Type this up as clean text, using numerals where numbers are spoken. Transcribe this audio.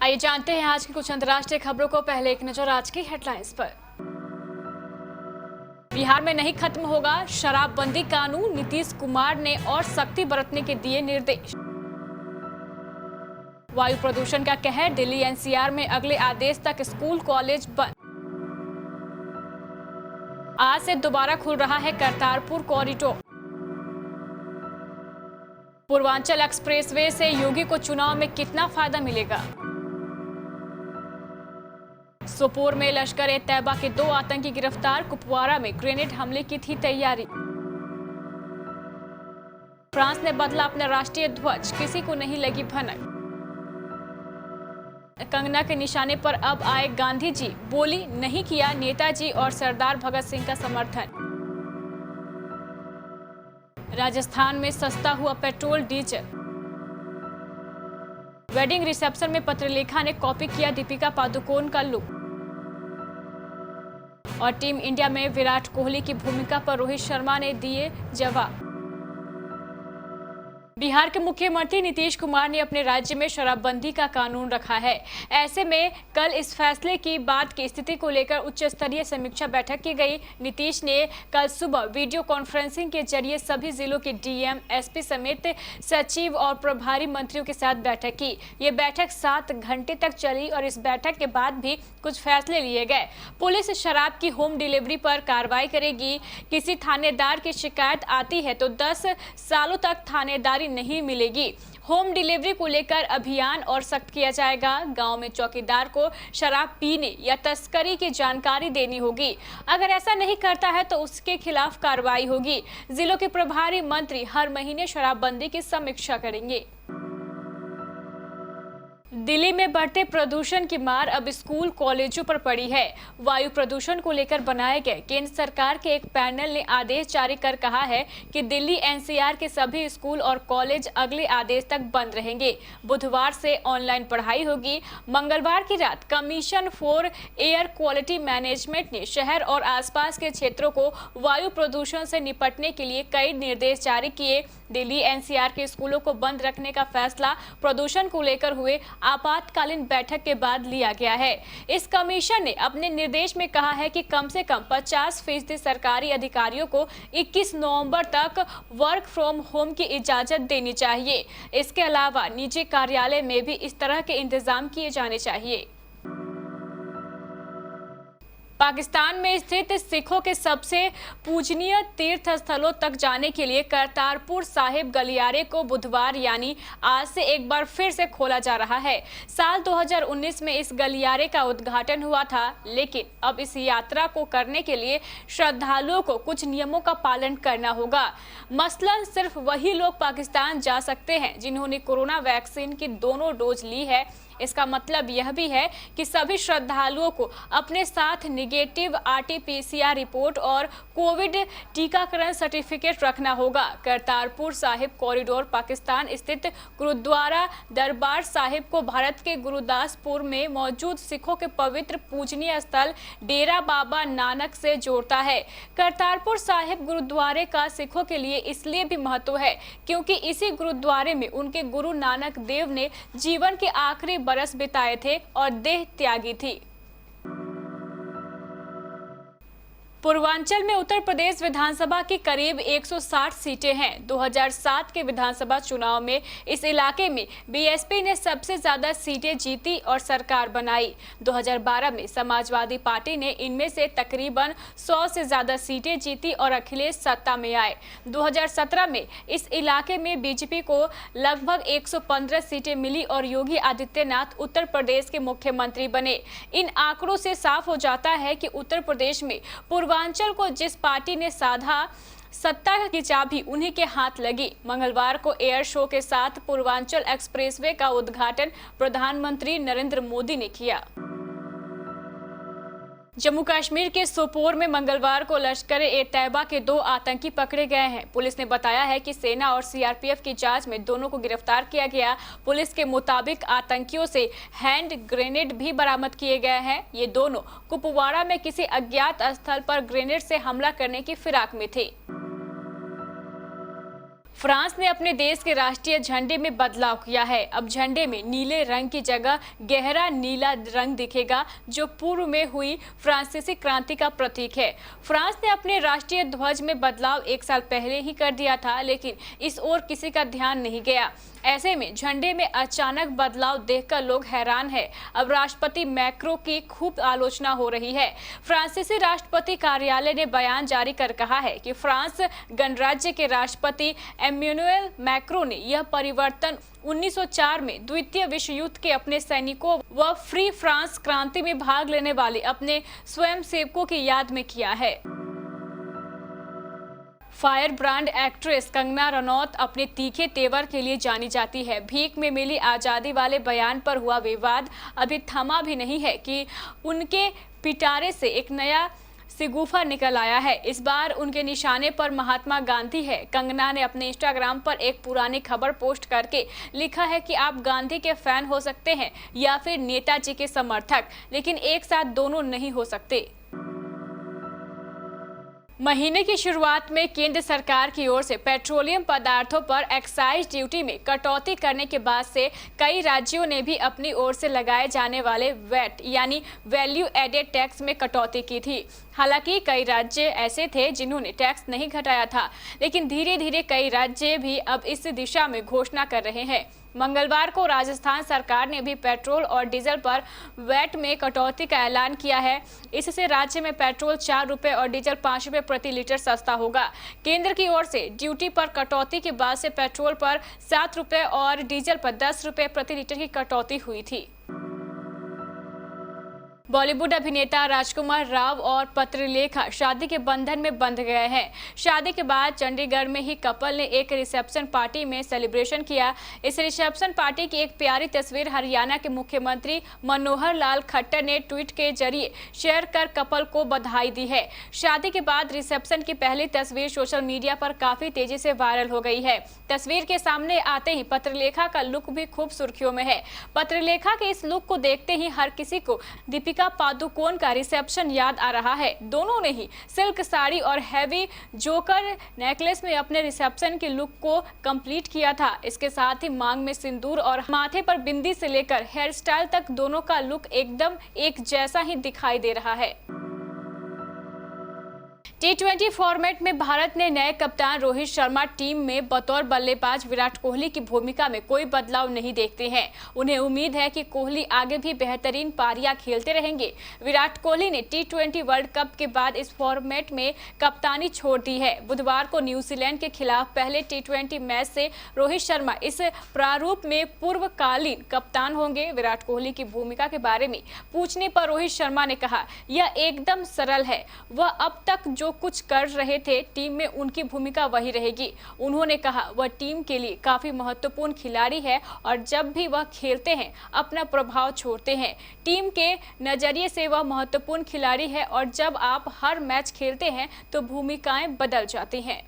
आइए जानते हैं आज की कुछ अंतर्राष्ट्रीय खबरों को। पहले एक नजर आज की हेडलाइंस पर। बिहार में नहीं खत्म होगा शराबबंदी कानून, नीतीश कुमार ने और सख्ती बरतने के दिए निर्देश। वायु प्रदूषण का कहर, दिल्ली एनसीआर में अगले आदेश तक स्कूल कॉलेज बंद। आज से दोबारा खुल रहा है करतारपुर कॉरिडोर। पूर्वांचल एक्सप्रेसवे से योगी को चुनाव में कितना फायदा मिलेगा। सोपोर में लश्कर-ए-तैयबा के 2 आतंकी गिरफ्तार, कुपवारा में ग्रेनेड हमले की थी तैयारी। फ्रांस ने बदला अपना राष्ट्रीय ध्वज, किसी को नहीं लगी भनक। कंगना के निशाने पर अब आए गांधी जी, बोली नहीं किया नेताजी और सरदार भगत सिंह का समर्थन। राजस्थान में सस्ता हुआ पेट्रोल डीजल। वेडिंग रिसेप्शन में पत्रलेखा ने कॉपी किया दीपिका पादुकोण का लुक। और टीम इंडिया में विराट कोहली की भूमिका पर रोहित शर्मा ने दिए जवाब। बिहार के मुख्यमंत्री नीतीश कुमार ने अपने राज्य में शराबबंदी का कानून रखा है। ऐसे में कल इस फैसले की बाद की स्थिति को लेकर उच्च स्तरीय समीक्षा बैठक की गई। नीतीश ने कल सुबह वीडियो कॉन्फ्रेंसिंग के जरिए सभी जिलों के डीएम, एसपी समेत सचिव और प्रभारी मंत्रियों के साथ बैठक की। ये बैठक 7 घंटे तक चली और इस बैठक के बाद भी कुछ फैसले लिए गए। पुलिस शराब की होम डिलीवरी पर कार्रवाई करेगी। किसी थानेदार की शिकायत आती है तो 10 सालों तक थानेदारी नहीं मिलेगी। होम डिलीवरी को लेकर अभियान और सख्त किया जाएगा। गांव में चौकीदार को शराब पीने या तस्करी की जानकारी देनी होगी। अगर ऐसा नहीं करता है तो उसके खिलाफ कार्रवाई होगी। जिलों के प्रभारी मंत्री हर महीने शराबबंदी की समीक्षा करेंगे। दिल्ली में बढ़ते प्रदूषण की मार अब स्कूल कॉलेजों पर पड़ी है। वायु प्रदूषण को लेकर बनाए गए केंद्र सरकार के एक पैनल ने आदेश जारी कर कहा है कि दिल्ली एनसीआर के सभी स्कूल और कॉलेज अगले आदेश तक बंद रहेंगे। बुधवार से ऑनलाइन पढ़ाई होगी। मंगलवार की रात commission for air quality management ने शहर और आसपास के क्षेत्रों को वायु प्रदूषण से निपटने के लिए कई निर्देश जारी किए। दिल्ली एनसीआर के स्कूलों को बंद रखने का फैसला प्रदूषण को लेकर हुए आपातकालीन बैठक के बाद लिया गया है। इस कमीशन ने अपने निर्देश में कहा है कि कम से कम 50% सरकारी अधिकारियों को 21 नवंबर तक वर्क फ्रॉम होम की इजाजत देनी चाहिए। इसके अलावा निजी कार्यालय में भी इस तरह के इंतजाम किए जाने चाहिए। पाकिस्तान में स्थित सिखों के सबसे पूजनीय तीर्थ स्थलों तक जाने के लिए करतारपुर साहिब गलियारे को बुधवार यानी आज से एक बार फिर से खोला जा रहा है। साल 2019 में इस गलियारे का उद्घाटन हुआ था, लेकिन अब इस यात्रा को करने के लिए श्रद्धालुओं को कुछ नियमों का पालन करना होगा। मसलन सिर्फ वही लोग पाकिस्तान जा सकते हैं जिन्होंने कोरोना वैक्सीन की दोनों डोज ली है। इसका मतलब यह भी है कि सभी श्रद्धालुओं को अपने साथ निगेटिव आरटी-पीसीआर रिपोर्ट और कोविड टीकाकरण सर्टिफिकेट रखना होगा। करतारपुर साहिब कॉरिडोर पाकिस्तान स्थित गुरुद्वारा दरबार साहिब को भारत के गुरुदासपुर में मौजूद सिखों के पवित्र पूजनीय स्थल डेरा बाबा नानक से जोड़ता है। करतारपुर साहिब गुरुद्वारे का सिखों के लिए इसलिए भी महत्व है क्योंकि इसी गुरुद्वारे में उनके गुरु नानक देव ने जीवन के आखिरी बरस बिताए थे और देह त्यागी थी। पूर्वांचल में उत्तर प्रदेश विधानसभा की करीब 160 सीटें हैं। 2007 के विधानसभा चुनाव में इस इलाके में बीएसपी ने सबसे ज्यादा सीटें जीती और सरकार बनाई। 2012 में समाजवादी पार्टी ने इनमें से तकरीबन 100 से ज्यादा सीटें जीती और अखिलेश सत्ता में आए। 2017 में इस इलाके में बीजेपी को लगभग 115 सीटें मिली और योगी आदित्यनाथ उत्तर प्रदेश के मुख्यमंत्री बने। इन आंकड़ों से साफ हो जाता है कि उत्तर प्रदेश में पूर्वांचल को जिस पार्टी ने साधा सत्ता की चाबी उन्हीं के हाथ लगी। मंगलवार को एयर शो के साथ पूर्वांचल एक्सप्रेसवे का उद्घाटन प्रधानमंत्री नरेंद्र मोदी ने किया। जम्मू कश्मीर के सोपोर में मंगलवार को लश्कर-ए-तैयबा के 2 आतंकी पकड़े गए हैं। पुलिस ने बताया है कि सेना और सीआरपीएफ की जांच में दोनों को गिरफ्तार किया गया। पुलिस के मुताबिक आतंकियों से हैंड ग्रेनेड भी बरामद किए गए हैं। ये दोनों कुपवाड़ा में किसी अज्ञात स्थल पर ग्रेनेड से हमला करने की फिराक में थे। फ्रांस ने अपने देश के राष्ट्रीय झंडे में बदलाव किया है। अब झंडे में नीले रंग की जगह गहरा नीला रंग दिखेगा, जो पूर्व में हुई फ्रांसीसी क्रांति का प्रतीक है। फ्रांस ने अपने राष्ट्रीय ध्वज में बदलाव 1 साल पहले ही कर दिया था, लेकिन इस ओर किसी का ध्यान नहीं गया। ऐसे में झंडे में अचानक बदलाव देखकर लोग हैरान हैं। अब राष्ट्रपति मैक्रो की खूब आलोचना हो रही है। फ्रांसीसी राष्ट्रपति कार्यालय ने बयान जारी कर कहा है कि फ्रांस गणराज्य के राष्ट्रपति एम्मानुएल मैक्रो ने यह परिवर्तन 1904 में द्वितीय विश्व युद्ध के अपने सैनिकों व फ्री फ्रांस क्रांति में भाग लेने वाले अपने स्वयंसेवकों की याद में किया है। Fire brand actress Kangana Ranaut अपने तीखे तेवर के लिए जानी जाती है। भीख में मिली आज़ादी वाले बयान पर हुआ विवाद अभी थमा भी नहीं है कि उनके पिटारे से एक नया सिगुफा निकल आया है। इस बार उनके निशाने पर महात्मा गांधी है। कंगना ने अपने इंस्टाग्राम पर एक पुरानी खबर पोस्ट करके लिखा है कि आप गांधी के फैन हो सकते हैं या फिर नेताजी के समर्थक, लेकिन एक साथ दोनों नहीं हो सकते। महीने की शुरुआत में केंद्र सरकार की ओर से पेट्रोलियम पदार्थों पर एक्साइज ड्यूटी में कटौती करने के बाद से कई राज्यों ने भी अपनी ओर से लगाए जाने वाले वैट यानी वैल्यू एडेड टैक्स में कटौती की थी। हालांकि कई राज्य ऐसे थे जिन्होंने टैक्स नहीं घटाया था, लेकिन धीरे धीरे कई राज्य भी अब इस दिशा में घोषणा कर रहे हैं। मंगलवार को राजस्थान सरकार ने भी पेट्रोल और डीजल पर वैट में कटौती का ऐलान किया है। इससे राज्य में पेट्रोल 4 रुपये और डीजल 5 रुपये प्रति लीटर सस्ता होगा। केंद्र की ओर से ड्यूटी पर कटौती के बाद से पेट्रोल पर 7 रुपये और डीजल पर 10 रुपये प्रति लीटर की कटौती हुई थी। बॉलीवुड अभिनेता राजकुमार राव और पत्रलेखा शादी के बंधन में बंध गए हैं। शादी के बाद चंडीगढ़ में ही कपल ने एक रिसेप्शन पार्टी में सेलिब्रेशन किया। इस रिसेप्शन पार्टी की एक प्यारी तस्वीर हरियाणा के मुख्यमंत्री मनोहर लाल खट्टर ने ट्वीट के जरिए शेयर कर कपल को बधाई दी है। शादी के बाद रिसेप्शन की पहली तस्वीर सोशल मीडिया पर काफी तेजी से वायरल हो गई है। तस्वीर के सामने आते ही पत्रलेखा का लुक भी खूब सुर्खियों में है। पत्रलेखा के इस लुक को देखते ही हर किसी को दीपिका पादुकोण का रिसेप्शन याद आ रहा है। दोनों ने ही सिल्क साड़ी और हैवी जोकर नेकलेस में अपने रिसेप्शन के लुक को कंप्लीट किया था। इसके साथ ही मांग में सिंदूर और माथे पर बिंदी से लेकर हेयर स्टाइल तक दोनों का लुक एकदम एक जैसा ही दिखाई दे रहा है। T20 फॉर्मेट में भारत ने नए कप्तान रोहित शर्मा टीम में बतौर बल्लेबाज विराट कोहली की भूमिका में कोई बदलाव नहीं देखते हैं। उन्हें उम्मीद है कि कोहली आगे भी बेहतरीन पारियां खेलते रहेंगे। विराट कोहली ने T20 वर्ल्ड कप के बाद इस फॉर्मेट में कप्तानी छोड़ दी है। बुधवार को न्यूजीलैंड के खिलाफ पहले T20 मैच से रोहित शर्मा इस प्रारूप में पूर्वकालीन कप्तान होंगे। विराट कोहली की भूमिका के बारे में पूछने पर रोहित शर्मा ने कहा, यह एकदम सरल है। वह अब तक जो कुछ कर रहे थे टीम में उनकी भूमिका वही रहेगी। उन्होंने कहा वह टीम के लिए काफी महत्वपूर्ण खिलाड़ी है और जब भी वह खेलते हैं अपना प्रभाव छोड़ते हैं। टीम के नजरिए से वह महत्वपूर्ण खिलाड़ी है और जब आप हर मैच खेलते हैं तो भूमिकाएं बदल जाती हैं।